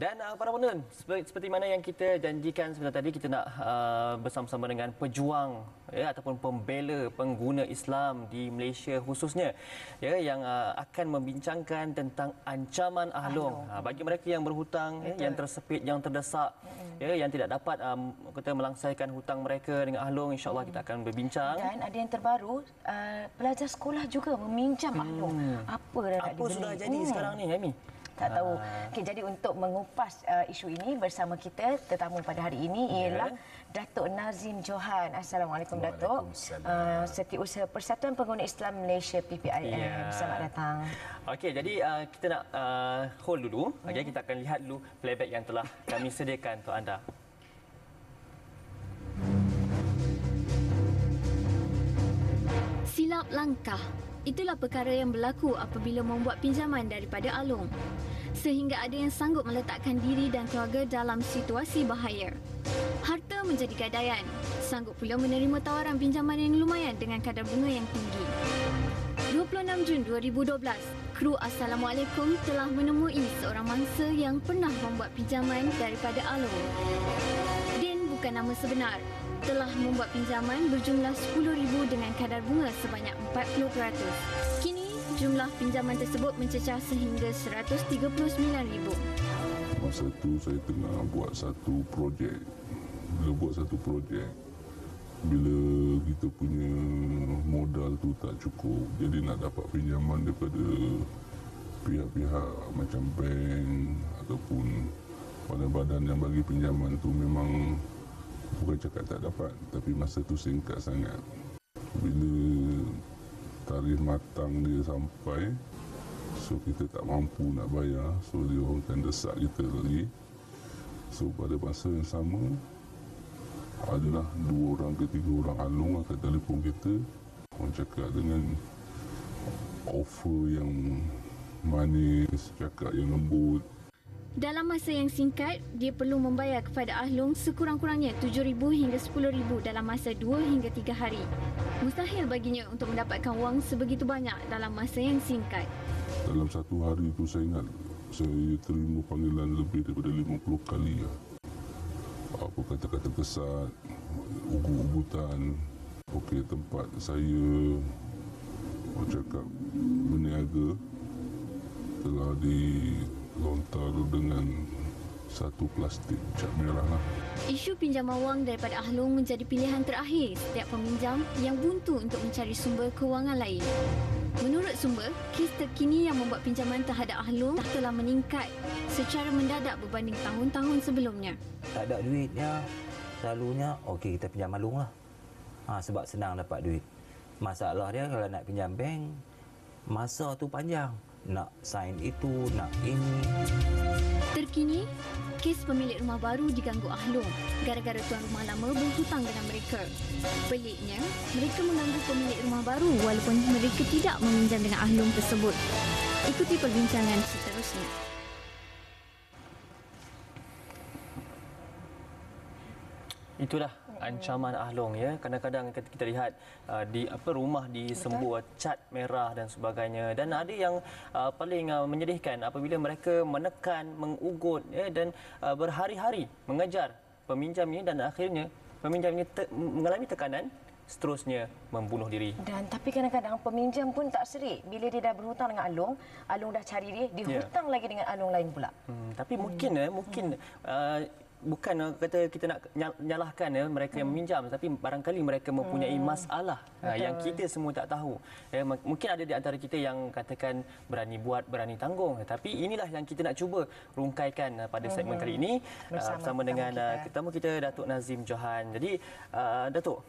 Dan para penonton, seperti mana yang kita janjikan sebentar tadi, kita nak bersama-sama dengan pejuang ataupun pembela pengguna Islam di Malaysia khususnya yang akan membincangkan tentang ancaman ahlong bagi mereka yang berhutang, yang tersepit, yang terdesak, yang tidak dapat kita melangsaikan hutang mereka dengan ahlong. InsyaAllah kita akan berbincang. Dan ada yang terbaru, pelajar sekolah juga meminjam ahlong. Apa sudah jadi sekarang ni, Amy? Tak tahu. Okay, jadi untuk mengupas isu ini bersama kita, tetamu pada hari ini ialah Datuk Nazim Johan. Assalamualaikum Datuk. Setiausaha Persatuan Pengguna Islam Malaysia PPIM. Selamat datang. Okey, jadi kita nak hold dulu. Okay, kita akan lihat dulu playback yang telah kami sediakan untuk anda. Silap langkah. Itulah perkara yang berlaku apabila membuat pinjaman daripada Along. Sehingga ada yang sanggup meletakkan diri dan keluarga dalam situasi bahaya. Harta menjadi gadaian. Sanggup pula menerima tawaran pinjaman yang lumayan dengan kadar bunga yang tinggi. 26 Jun 2012, kru Assalamualaikum telah menemui seorang mangsa yang pernah membuat pinjaman daripada Along. Din bukan nama sebenar. Telah membuat pinjaman berjumlah RM10,000 dengan kadar bunga sebanyak 40%. Kini, jumlah pinjaman tersebut mencecah sehingga RM139,000. Masa tu saya tengah buat satu projek. Bila kita punya modal tu tak cukup, jadi nak dapat pinjaman daripada pihak-pihak macam bank ataupun badan-badan yang bagi pinjaman tu memang bukan cakap tak dapat, tapi masa tu singkat sangat. Bila tarikh matang dia sampai, so kita tak mampu nak bayar, so dia orang akan desak kita lagi. So pada masa yang sama, adalah 2 orang ke 3 orang Along akan telefon kita. Orang cakap dengan offer yang manis, cakap yang lembut. Dalam masa yang singkat, dia perlu membayar kepada Ahlong sekurang-kurangnya RM7,000 hingga RM10,000 dalam masa 2 hingga 3 hari. Mustahil baginya untuk mendapatkan wang sebegitu banyak dalam masa yang singkat. Dalam satu hari itu saya ingat saya terima panggilan lebih daripada 50 kali. Apa kata-kata kesat, ugut-ugutan. Okey, tempat saya cakap berniaga telah dilontar dengan satu plastik cat merah. Isu pinjaman wang daripada Ahlong menjadi pilihan terakhir setiap peminjam yang buntu untuk mencari sumber kewangan lain. Menurut sumber, kes terkini yang membuat pinjaman terhadap Ahlong telah meningkat secara mendadak berbanding tahun-tahun sebelumnya. Tak ada duitnya, selalunya okey kita pinjam Ahlong lah. Sebab senang dapat duit. Masalah dia kalau nak pinjam bank, masa tu panjang. Nak sign itu, nak ini. Terkini, kes pemilik rumah baru diganggu Ahlong gara-gara tuan rumah lama berhutang dengan mereka. Peliknya, mereka mengganggu pemilik rumah baru walaupun mereka tidak meminjam dengan Ahlong tersebut. Ikuti perbincangan seterusnya. Itulah ancaman Ahlong ya. Kadang-kadang kita lihat di rumah disembur cat merah dan sebagainya, dan ada yang paling menyedihkan apabila mereka menekan, mengugut dan berhari-hari mengejar peminjam ini, dan akhirnya peminjam ini mengalami tekanan, seterusnya membunuh diri. Dan tapi kadang-kadang peminjam pun tak serik bila dia dah berhutang dengan Ahlong, Ahlong dah cari dia hutang lagi dengan Ahlong lain pula. Tapi mungkin bukan kata kita nak nyalahkan mereka yang meminjam, tapi barangkali mereka mempunyai masalah yang kita semua tak tahu. Mungkin ada di antara kita yang katakan berani buat, berani tanggung, tapi inilah yang kita nak cuba rungkaikan pada segmen kali ini bersama dengan tetamu kita, Datuk Nazim Johan. Jadi Datuk,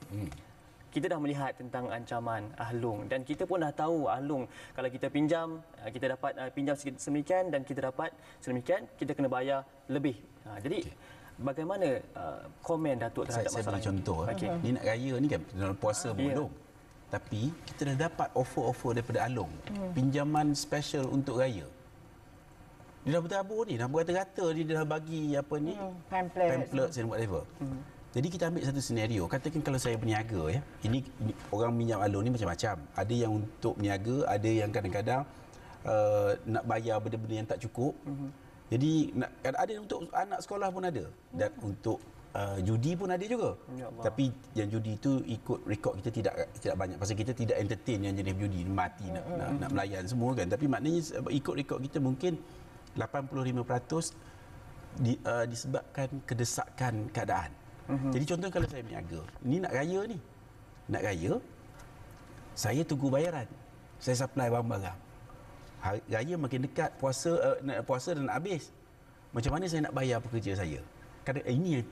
kita dah melihat tentang ancaman Ahlong, dan kita pun dah tahu Ahlong kalau kita pinjam, kita dapat pinjam sedemikian dan kita dapat sedemikian, kita kena bayar lebih. Jadi bagaimana komen Datuk terhadap masalah ini? Saya beri contoh. Ni nak raya ni kan, dalam puasa belum. Tapi kita dah dapat offer-offer daripada Ahlong. Pinjaman special untuk raya. Dia dah bertabur ni, dah berata-rata dia dah bagi apa ni? Pamphlets and whatever. Jadi kita ambil satu senario. Katakan kalau saya berniaga ya. Ini orang minjam Ahlong ni macam-macam. Ada yang untuk berniaga, ada yang kadang-kadang nak bayar benda-benda yang tak cukup. Jadi ada untuk anak sekolah pun ada dan untuk judi pun ada juga. Tapi yang judi itu ikut rekod kita tidak banyak pasal kita tidak entertain yang jenis judi mati nak melayan semua kan. Tapi maknanya ikut rekod kita mungkin 85% disebabkan kedesakan keadaan. Jadi contoh kalau saya berniaga, ni nak raya, saya tunggu bayaran. Saya supply barang-barang. Raya makin dekat, puasa dah nak habis. Macam mana saya nak bayar pekerja saya? Ini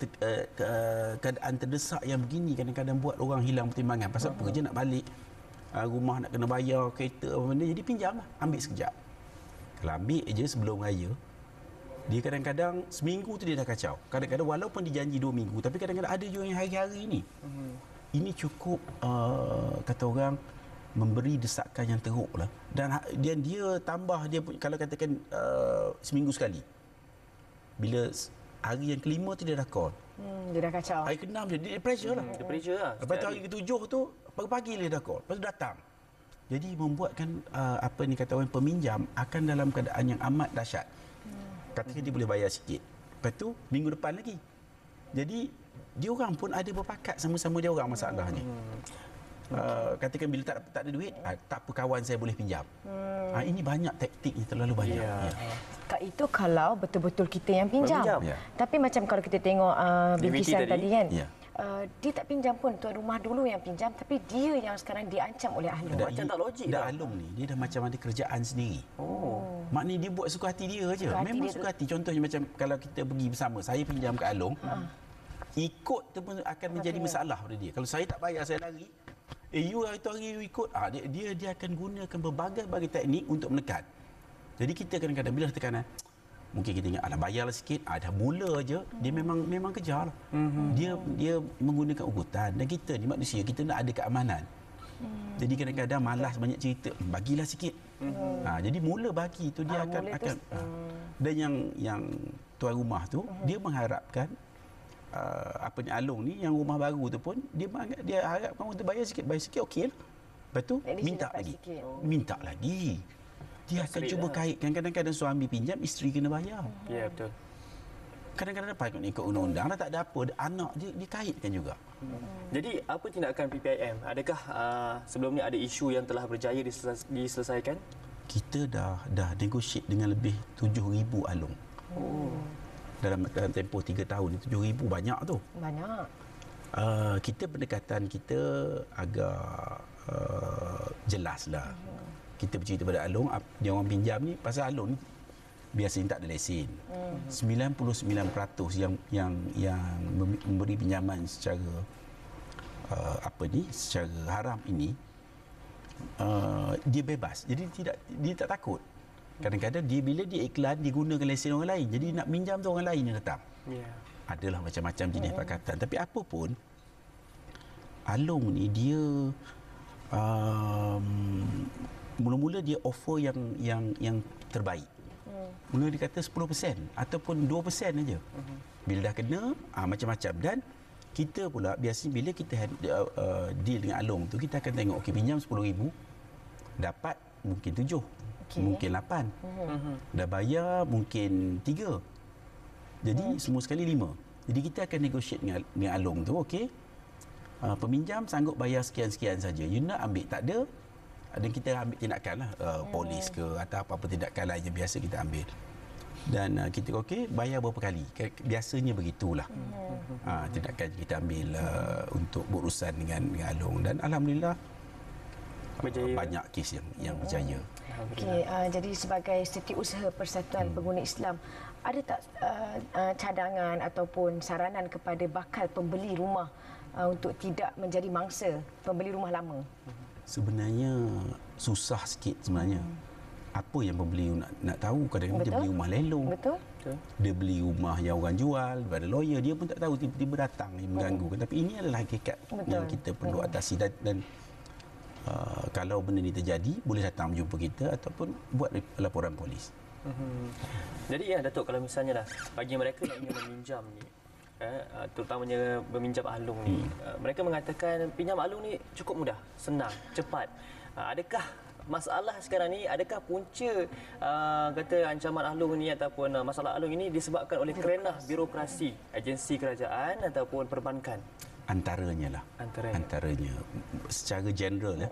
keadaan terdesak yang begini kadang-kadang buat orang hilang pertimbangan. Pasal pekerja nak balik, rumah nak kena bayar, kereta apa benda, jadi pinjam lah, ambil sekejap. Kalau ambil je sebelum raya, dia kadang-kadang seminggu tu dia dah kacau. Kadang-kadang walaupun dijanji 2 minggu, tapi kadang-kadang ada juga yang hari-hari ni. Ini cukup kata orang memberi desakan yang teruk lah. Dan dia tambah dia kalau katakan seminggu sekali. Bila hari yang kelima tu dia dah call. Dia dah kacau. Hari ke-6 dia pressure lah. Dia pressure lah. Lepas tu hari ke-7 tu pagi-pagi dia dah call. Lepas tu datang. Jadi membuatkan apa ni kata orang peminjam akan dalam keadaan yang amat dahsyat. Katakan dia boleh bayar sikit. Lepas tu minggu depan lagi. Jadi dia orang pun ada berpakat sama-sama dia orang masalahnya. Katakan bila tak ada duit, tak apa kawan saya boleh pinjam. Ini banyak taktiknya, terlalu banyak. Kak, itu kalau betul-betul kita yang pinjam. Ya. Tapi macam kalau kita tengok bingkisan tadi kan, Ya. dia tak pinjam pun, tuan rumah dulu yang pinjam, tapi dia yang sekarang diancam oleh ahli. Macam tak logik dah. dah. Alung ni, dia dah macam ada kerjaan sendiri. Maknanya dia buat suka hati dia je. Suka hati Memang dia suka hati. Contohnya macam kalau kita pergi bersama, saya pinjam ke Alung, ikut tu pun akan menjadi masalah pada dia. Kalau saya tak bayar, saya lari. You hari tu hari you ikut, dia akan gunakan berbagai-bagai teknik untuk menekan. Jadi kita kadang-kadang bila tekanan, mungkin kita ingat, bayarlah sikit, dah mula je, dia memang kejar lah. Dia menggunakan ugutan. Dan kita ni manusia, kita nak ada keamanan. Jadi kadang-kadang malas banyak cerita, bagilah sikit. Jadi mula bagi tu dia akan dan yang tuan rumah tu, dia mengharapkan apa ni Alung ni yang rumah baru tu pun dia harapkan untuk bayar sikit okey lah. Lepas tu minta lagi. Dia akan cuba kaitkan. Kadang-kadang suami pinjam, isteri kena bayar. Ya, betul. Kadang-kadang dapat ikut undang-undang dah tak ada apa, anak dia dikaitkan juga. Jadi apa tindakan PPIM? Adakah sebelum ni ada isu yang telah berjaya diselesaikan? Kita dah negotiate dengan lebih 7,000 Alung. Dalam tempoh 3 tahun, 7,000 banyak tu. Banyak. Kita pendekatan kita agak jelas lah. Kita bercerita pada Alung, dia orang pinjam ni, pasal Alung ni biasanya tak ada lesen. 99% yang memberi pinjaman secara secara haram ini, dia bebas. Jadi dia tak takut. Kadang-kadang bila dia iklan, dia gunakan lesen orang lain. Jadi nak pinjam tu orang lain yang datang. Adalah macam-macam jenis pakatan. Tapi apa pun, Alung ni dia mula-mula dia offer yang terbaik. Mula dia kata 10% ataupun 2% aja. Bila dah kena, macam-macam. Dan kita pula biasanya bila kita deal dengan Alung tu, kita akan tengok, okey, pinjam 10,000, dapat mungkin 7, mungkin 8. Dah bayar mungkin 3. Jadi semua sekali 5. Jadi kita akan negotiate dengan Alung tu, okey, peminjam sanggup bayar sekian-sekian saja. You nak ambil, tak ada, dan kita ambil tindakan lah, polis ke atau apa-apa tindakan lain yang biasa kita ambil. Dan kita okey, bayar berapa kali. Biasanya begitulah. Tindakan kita ambil untuk berurusan dengan Alung. Dan alhamdulillah berjaya. Banyak kes yang berjaya. Okey, jadi sebagai Setiausaha Persatuan Pengguna Islam, ada tak cadangan ataupun saranan kepada bakal pembeli rumah untuk tidak menjadi mangsa pembeli rumah lama? Sebenarnya susah sikit sebenarnya. Apa yang pembeli nak tahu, kadang-kadang dia beli rumah lelong. Betul. Dia beli rumah yang orang jual, ada lawyer, dia pun tak tahu, tiba-tiba datang mengganggu. Tapi ini adalah hakikat yang kita perlu atasi. Dan kalau benda ni terjadi, boleh datang menjumpa kita ataupun buat laporan polis. Jadi Datuk, kalau misalnya bagi mereka yang ingin meminjam ni, terutamanya meminjam Alung ni, mereka mengatakan pinjam Alung ni cukup mudah, senang, cepat. Adakah masalah sekarang ni, adakah punca kata ancaman Alung ni ataupun masalah Alung ini disebabkan oleh kerenah birokrasi agensi kerajaan ataupun perbankan? Antaranya lah. Antaranya. Secara general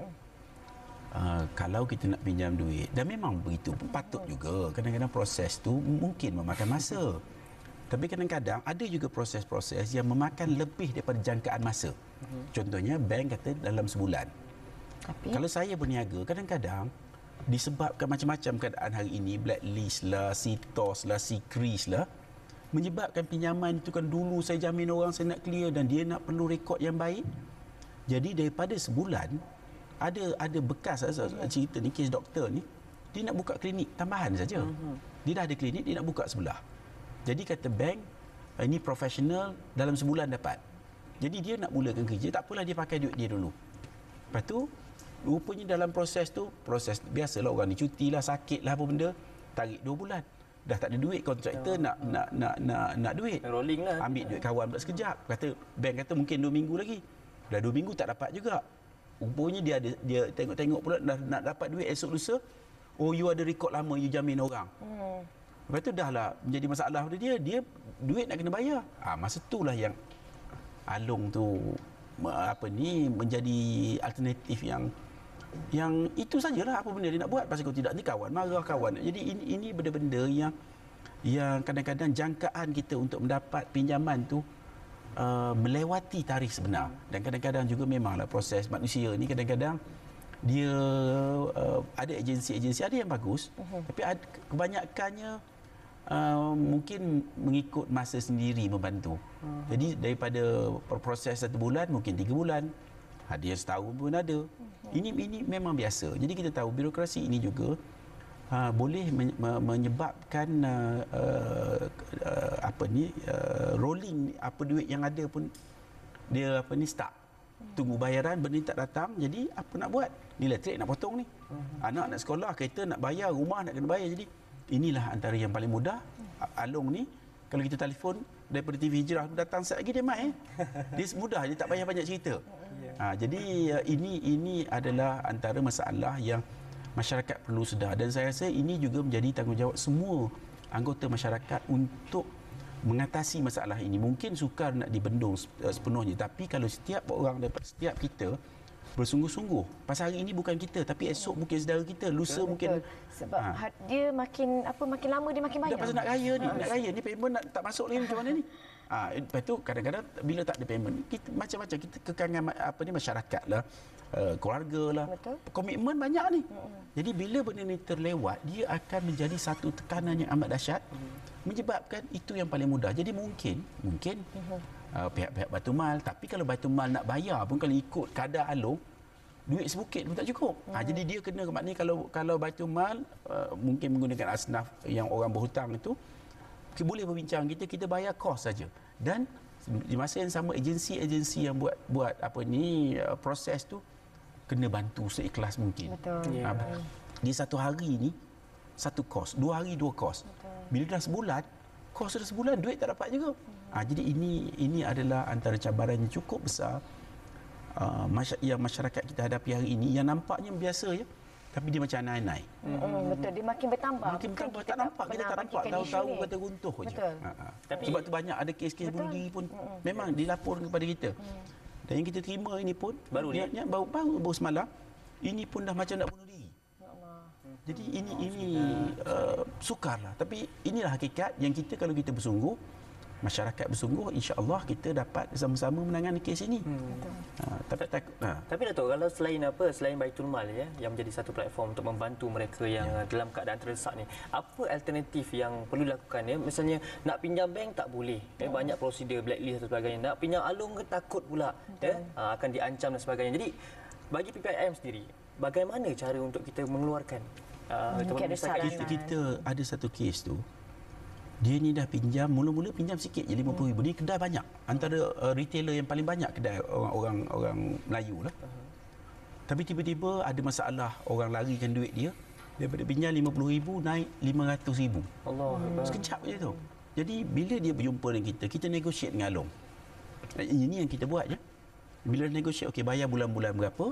kalau kita nak pinjam duit, dan memang begitu, patut juga. Kadang-kadang proses tu mungkin memakan masa. Tapi kadang-kadang ada juga proses-proses yang memakan lebih daripada jangkaan masa. Contohnya bank kata dalam sebulan. Tapi kalau saya berniaga, kadang-kadang disebabkan macam-macam keadaan hari ini, blacklist lah, CTOS lah, CCRIS lah, menyebabkan pinjaman itu kan dulu saya jamin orang saya nak clear dan dia nak perlu rekod yang baik. Jadi daripada sebulan, ada bekas cerita ni, kes doktor ni, dia nak buka klinik tambahan saja. Dia dah ada klinik, dia nak buka sebelah. Jadi kata bank, ini profesional dalam sebulan dapat. Jadi dia nak mulakan kerja, tak apalah dia pakai duit dia dulu. Lepas tu, rupanya dalam proses tu, proses biasalah orang ni cuti lah, sakit lah apa benda, tarik 2 bulan. Dah tak ada duit, kontraktor nak duit. Rolling lah. Ambil duit kawan pula sekejap. Kata bank kata mungkin 2 minggu lagi. Dah 2 minggu tak dapat juga. Rupanya dia tengok-tengok pula nak dapat duit esok lusa. Oh, you ada rekod lama, you jamin orang. Lepas tu dah lah menjadi masalah pada dia duit nak kena bayar. Masa itulah yang Alung tu menjadi alternatif yang itu sajalah apa benda dia nak buat. Pasal kalau tidak ni kawan marah kawan. Jadi ini benda-benda yang kadang-kadang jangkaan kita untuk mendapat pinjaman tu melewati tarikh sebenar. Dan kadang-kadang juga memanglah proses manusia ni kadang-kadang dia ada agensi-agensi ada yang bagus, tapi kebanyakannya mungkin mengikut masa sendiri membantu. Jadi daripada proses 1 bulan mungkin 3 bulan, ada yang setahun pun ada. Ini memang biasa. Jadi kita tahu birokrasi ini juga boleh menyebabkan rolling duit yang ada pun dia stuck. Tunggu bayaran, benda tak datang, jadi apa nak buat? Ni elektrik nak potong ni. Anak nak sekolah, kereta nak bayar, rumah nak kena bayar. Jadi inilah antara yang paling mudah. Alung ni kalau kita telefon daripada TV Hijrah datang sekejap lagi dia mai. Dia mudah, dia tak payah banyak cerita. Jadi ini adalah antara masalah yang masyarakat perlu sedar, dan saya rasa ini juga menjadi tanggungjawab semua anggota masyarakat untuk mengatasi masalah ini. Mungkin sukar nak dibendung sepenuhnya, tapi kalau setiap orang daripada setiap kita bersungguh-sungguh. Pasal hari ini bukan kita, tapi esok mungkin saudara kita, lusa mungkin. Sebab dia makin lama dia makin banyak. Pasal nak raya ni payment tak masuk lagi macam mana ni? Lepas tu kadang-kadang bila tak ada payment, kita macam-macam kita kekangan masyarakat lah, keluarga lah. Komitmen banyak ni. Jadi bila benda ni terlewat, dia akan menjadi satu tekanan yang amat dahsyat, menyebabkan itu yang paling mudah. Jadi mungkin pihak-pihak Baitul Mal, tapi kalau Baitul Mal nak bayar pun kalau ikut kadar Alung, duit sebukit pun tak cukup. Jadi dia kena maknanya kalau Baitul Mal mungkin menggunakan asnaf yang orang berhutang itu, kita boleh berbincang, kita bayar kos saja. Dan di masa yang sama agensi-agensi yang buat proses tu kena bantu seikhlas mungkin. Betul. Di 1 hari ni 1 kos, 2 hari 2 kos. Bila dah sebulan, kos sudah sebulan, duit tak dapat juga. Jadi ini adalah antara cabaran yang cukup besar yang masyarakat kita hadapi hari ini, yang nampaknya biasa ya, tapi dia macam anai-anai. Betul, dia makin bertambah. Tak nampak, kita tak nampak, tahu-tahu kata runtuh je. Sebab tu banyak ada kes-kes bunuh diri pun memang dilaporkan kepada kita. Dan yang kita terima ini pun baru semalam, ini pun dah macam nak bunuh diri. Jadi ini sukarlah, tapi inilah hakikat yang kita, kalau kita bersungguh, masyarakat bersungguh, insya-Allah kita dapat sama-sama menangani kes ini. Tapi Dato', kalau selain Baitul Mal yang menjadi satu platform untuk membantu mereka yang dalam keadaan terdesak ni, apa alternatif yang perlu dilakukan ya? Misalnya nak pinjam bank tak boleh, banyak prosedur blacklist dan sebagainya. Nak pinjam Alung takut pula akan diancam dan sebagainya. Jadi bagi PPIM sendiri, bagaimana cara untuk kita mengeluarkan kita ada satu kes tu, dia ni dah pinjam, mula-mula pinjam sikit je, 50,000. Ni kedai banyak, antara retailer yang paling banyak kedai orang Melayu lah. Tapi tiba-tiba ada masalah, orang larikan duit dia, daripada pinjam 50,000 naik 500,000. Sekejap je tu. Jadi bila dia berjumpa dengan kita negotiate dengan Alung. Ini yang kita buat je. Bila negotiate, okey, bayar bulan-bulan berapa,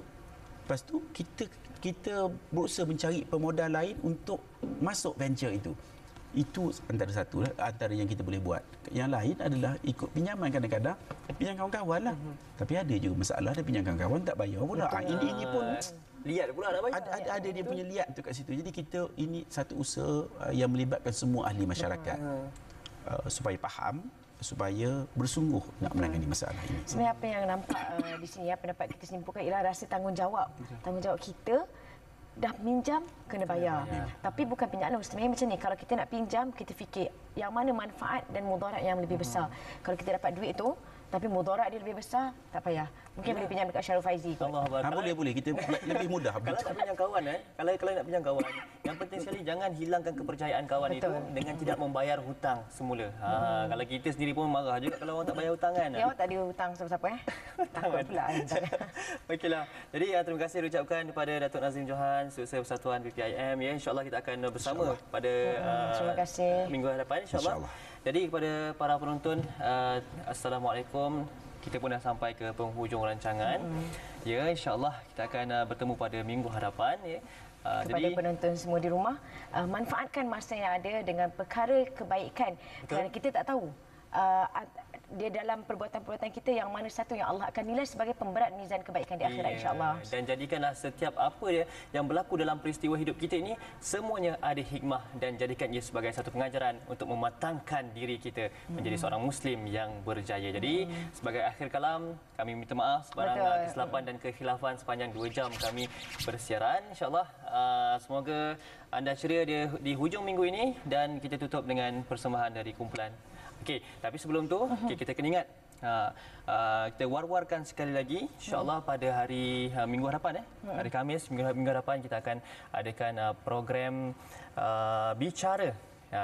Lepas tu kita berusaha mencari pemodal lain untuk masuk venture itu. Itu antara satu, antara yang kita boleh buat. Yang lain adalah ikut pinjaman kadang-kadang, pinjam kawan-kawan lah. Tapi ada juga masalah, ada pinjam kawan-kawan tak bayar pula. Ini pun lihat pula tak bayar. ada dia punya lihat tu kat situ. Jadi kita ini satu usaha yang melibatkan semua ahli masyarakat supaya faham, supaya bersungguh nak menangani masalah ini. Sebenarnya apa yang nampak di sini, apa dapat kita simpulkan ialah rasa tanggungjawab. Tanggungjawab kita dah pinjam kena bayar. Tapi bukan pinjam sebenarnya macam ni. Kalau kita nak pinjam, kita fikir yang mana manfaat dan mudarat yang lebih besar. Kalau kita dapat duit tu tapi mudarat dia lebih besar, tak payah. Mungkin boleh pinjam dekat Syarul Faizi kot. Boleh. Kita lebih mudah. Kalau nak pinjam kawan, kalau nak pinjam kawan, yang penting sekali jangan hilangkan kepercayaan kawan itu dengan tidak membayar hutang semula. Kalau kita sendiri pun marah juga kalau orang tak bayar hutang kan. Ya, awak tak ada hutang siapa-siapa Takut pula. Okeylah. Jadi terima kasih ucapkan kepada Datuk Nazim Johan, Setiausaha Persatuan PPIM. Ya, insya-Allah kita akan bersama pada terima kasih. Minggu hadapan insya-Allah. Jadi kepada para penonton, assalamualaikum. Kita pun dah sampai ke penghujung rancangan. Ya, insya-Allah kita akan bertemu pada minggu hadapan ya. Kepada penonton semua di rumah, manfaatkan masa yang ada dengan perkara kebaikan. Kerana kita tak tahu dia dalam perbuatan-perbuatan kita yang mana satu yang Allah akan nilai sebagai pemberat mizan kebaikan di akhirat insya-Allah. Dan jadikanlah setiap apa yang berlaku dalam peristiwa hidup kita ini semuanya ada hikmah, dan jadikan ia sebagai satu pengajaran untuk mematangkan diri kita menjadi seorang muslim yang berjaya. Jadi sebagai akhir kalam, kami minta maaf sebarang kesilapan dan kekhilafan sepanjang 2 jam kami bersiaran. Insya-Allah semoga anda ceria di hujung minggu ini, dan kita tutup dengan persembahan dari kumpulan. Okey, tapi sebelum tu kita kena ingat kita war-warkan sekali lagi, insya-Allah pada hari minggu hadapan hari Khamis minggu hadapan kita akan adakan program bicara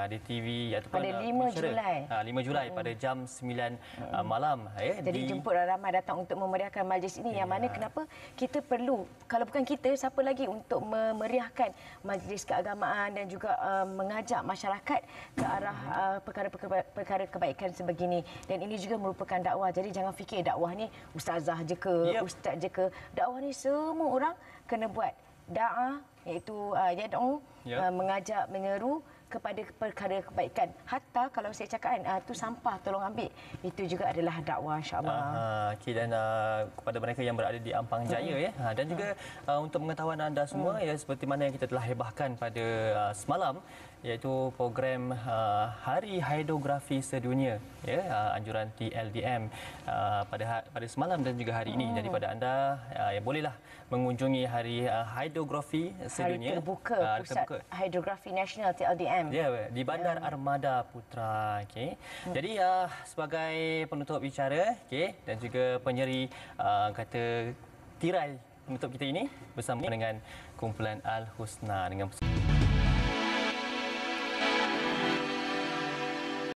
di TV ataupun pada 5 Julai. 5 Julai pada jam 9 malam Jadi jemputlah ramai datang untuk memeriahkan majlis ini yang mana kenapa kita perlu, kalau bukan kita siapa lagi untuk memeriahkan majlis keagamaan dan juga mengajak masyarakat ke arah perkara kebaikan sebegini. Dan ini juga merupakan dakwah. Jadi jangan fikir dakwah ni ustazah je ke, ustaz je ke. Dakwah ni semua orang kena buat. Da'a iaitu yad'u, mengajak, menyeru kepada perkara kebaikan. Hatta kalau saya cakap kan, tu sampah tolong ambil. Itu juga adalah dakwah insya-Allah. Okay, dan kepada mereka yang berada di Ampang Jaya dan juga untuk pengetahuan anda semua seperti mana yang kita telah hebahkan pada semalam, iaitu program Hari Hidrografi Sedunia anjuran TLDM pada semalam dan juga hari ini. Jadi pada anda bolehlah mengunjungi Hari Hidrografi Sedunia, Hari terbuka Pusat Hidrografi Nasional TLDM. Ya, di Bandar Armada Putra. Okey. Jadi sebagai penutup bicara, dan juga penyeri kata tirai penutup kita ini bersama dengan kumpulan Al Husna dengan